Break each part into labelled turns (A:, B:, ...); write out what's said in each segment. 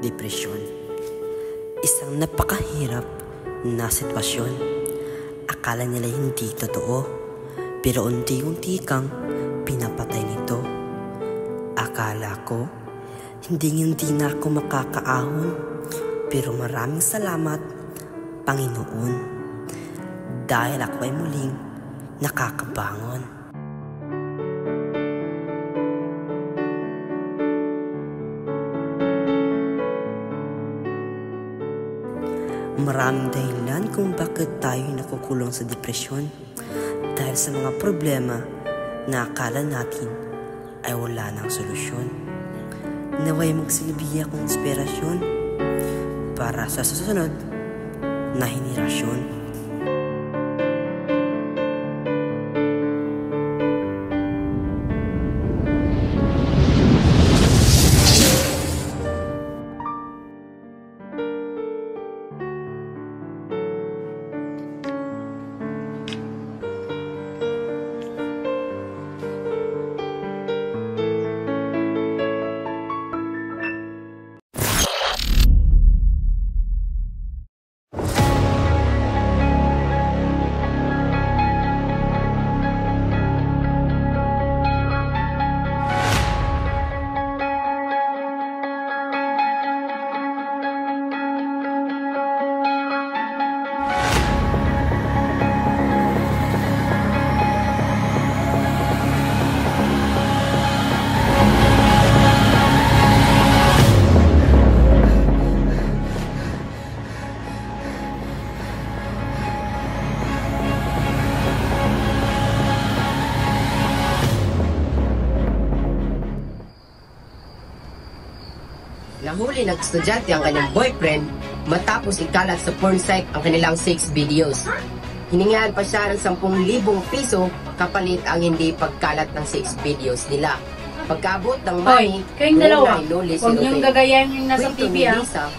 A: Depresyon. Isang napakahirap na sitwasyon. Akala nila hindi totoo, pero unti-unti kang pinapatay nito. Akala ko, hindi na ako makakaahon, pero maraming salamat, Panginoon, dahil ako ay muling nakakabangon. Maraming dahilan kung bakit tayo nakukulong sa depresyon dahil sa mga problema na akala natin ay wala ng solusyon. Naway magsilbi akong inspirasyon para sa susunod na henerasyon.
B: Nahuli ng estudyante ang kanyang boyfriend matapos ikalat sa porn site ang kanilang sex videos. Hiningahan pa siya ng 10,000 piso kapalit ang hindi pagkalat ng sex videos nila. Pagkaabot ng money,
C: kayong dalawa, huwag niyong gagayahin yung nasa TV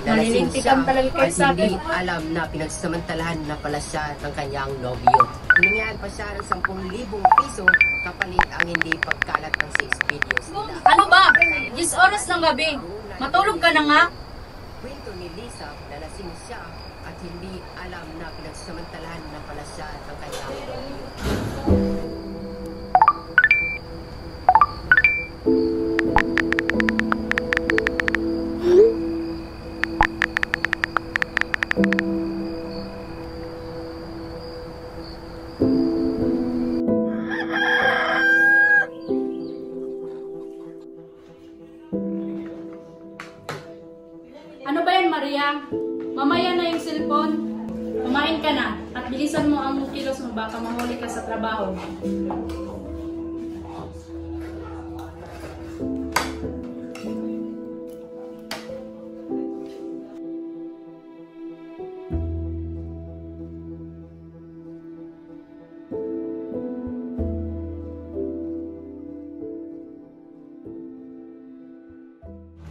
C: Nalilintikan talaga kayo sa akin.
B: Hindi alam na pinagsamantalahan na pala siya ng kanyang nobyo. Hiningahan pa siya ng 10,000 piso kapalit ang hindi pagkalat ng sex videos nila.
C: Ano ba? 10 oras ng gabi. Matulog ka na nga.
B: Kwento ni Lisa na lasing siya at hindi alam na pinagsamantalahan na pala siya ng kanyang nobyo.
C: Ano ba yan, Maria? Mamaya na yung cellphone. Kumain ka na at bilisan mo ang kilos mo baka mahuli ka sa trabaho.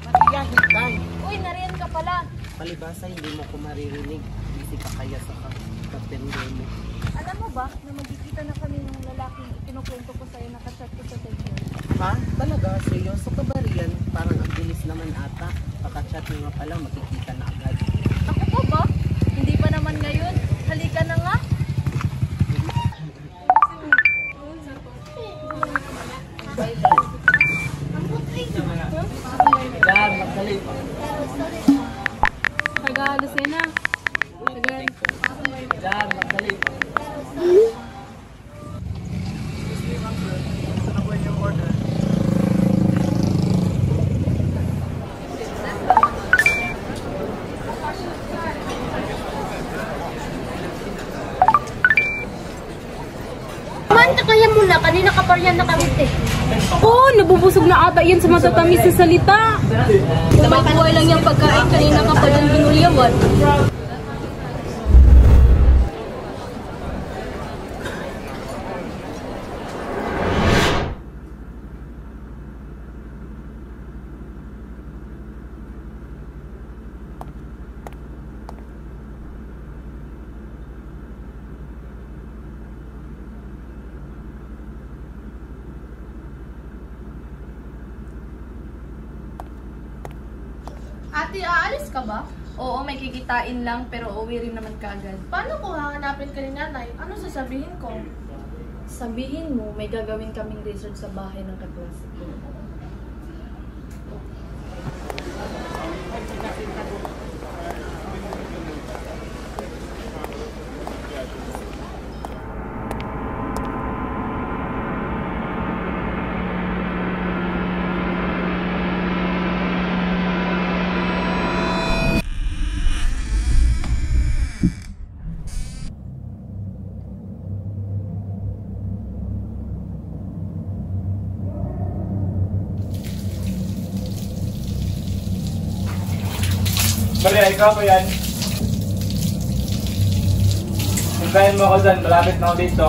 B: Maria, hintay!
C: Uy, nariyan ka pala.
B: Palibasa, hindi mo ko maririnig. Busy ka kaya sa kapatendo mo.
D: Alam mo ba na magkikita na kami ng lalaking ikinukwento ko sa'yo na ka-chat ko sa Tinder?
B: Ha? Talaga? Seryoso ka ba riyan? Parang ang bilis naman ata. Pagka-chat mo nga pala, makikita na agad.
D: Ako po ba? Hindi pa naman ngayon. Halika na nga.
B: Yan, magdali.
C: Taga Lucena. Taga.
B: Yan, magdali.
D: Kaya mo na, kanina ka pa riyan nakangiti.
C: Oh, nabubusog na ata yan sa matatamis na salita.
D: Nababuhay lang yung pagkain, kanina ka pa yan binulyawan. Ate, aalis ka ba?
E: Oo, may kikitain lang pero uuwi rin naman kaagad.
D: Paano ko hahanapin ka ni nanay? Ano sasabihin ko?
E: Sabihin mo, may gagawin kaming research sa bahay ng kaklase ko.
F: Maria, ikaw ba yan? Hintayin mo ako dyan, malapit na ako dito.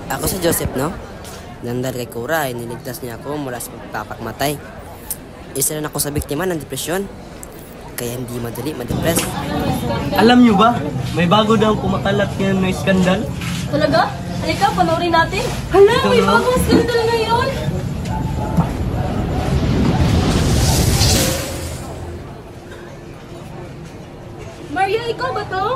A: Ako si Joseph, no? Nandar kay Kura ay niligtas niya ako mula sa pagpapakmatay. Isa rin ako sa biktima ng depresyon. Kaya hindi madali ma-depress.
G: Alam nyo ba, may bago daw kumakalat ngayon na iskandal?
E: Talaga? Halika, panoorin natin. Hala, may bagong skandal ngayon! Maria, ikaw ba to?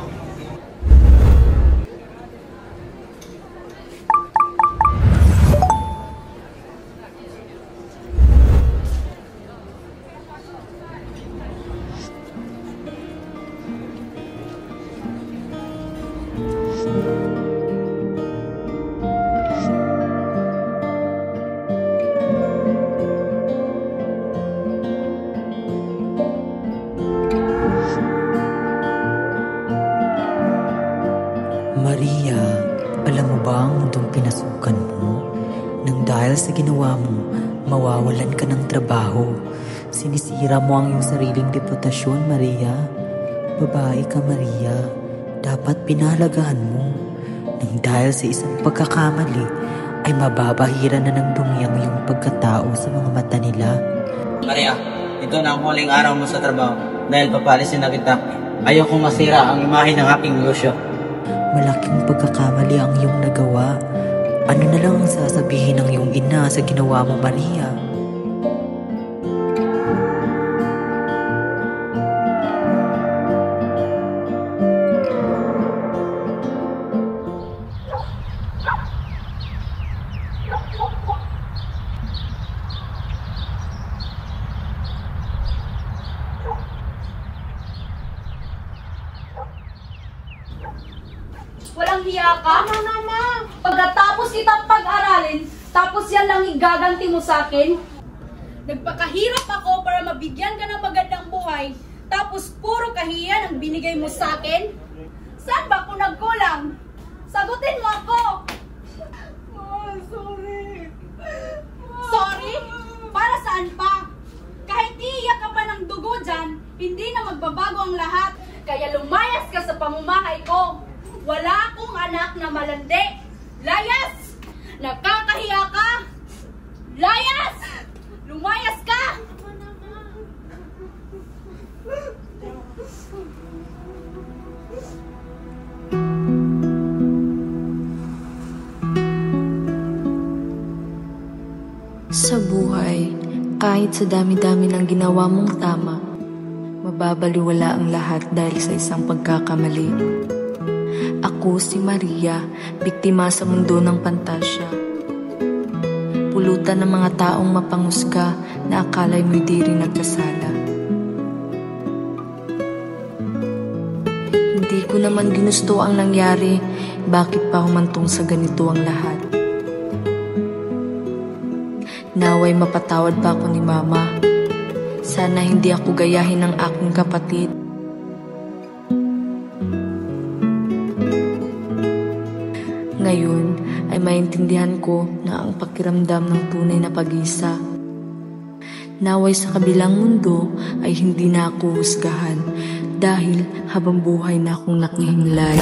H: Maria, alam mo ba ang mundong pinasukan mo? Nang dahil sa ginawa mo, mawawalan ka ng trabaho. Sinisira mo ang iyong sariling reputasyon, Maria. Babae ka, Maria. Dapat pinalagahan mo. Nang dahil sa isang pagkakamali, ay mababahiran na ng dumi ang iyong pagkatao sa mga mata nila.
G: Maria, ito na ang huling araw mo sa trabaho dahil papalisin na kita. Ayokong masira ang imahe ng aking negosyo.
H: Malaking pagkakamali ang iyong nagawa. Ano na lang ang sasabihin ng iyong ina sa ginawa mo, Maria?
C: Walang hiya ka? Mama! Pagkatapos kitang pag-aralin, tapos yan lang igaganti mo sa akin? Nagpakahirap ako para mabigyan ka ng magandang buhay, tapos puro kahiyan ang binigay mo sa akin? Saan ba ako nagkulang? Sagutin mo ako! Sorry! Sorry? Para saan pa? Kahit iiyak ka pa ng dugo dyan, hindi na magbabago ang lahat. Kaya lumayas ka sa pamumuhay ko. Wala akong anak na malandi. Layas! Nakakahiya ka! Layas! Lumayas ka!
I: Sa buhay, kahit sa dami-dami ng ginawa mong tama,
D: mababaliwala ang lahat dahil sa isang pagkakamali. Ako si Maria, biktima sa mundo ng pantasya. Pulutan ng mga taong mapanghusga na akala'y mo'y di rin nagkasala. Hindi ko naman ginusto ang nangyari, bakit pa humantong sa ganito ang lahat? Naway mapatawad pa ako ni Mama. Sana hindi ako gayahin ng aking kapatid. Ngayon ay maintindihan ko na ang pakiramdam ng tunay na pag-isa. Naway sa kabilang mundo ay hindi na ako husgahan dahil habang buhay na akong nakihimlay.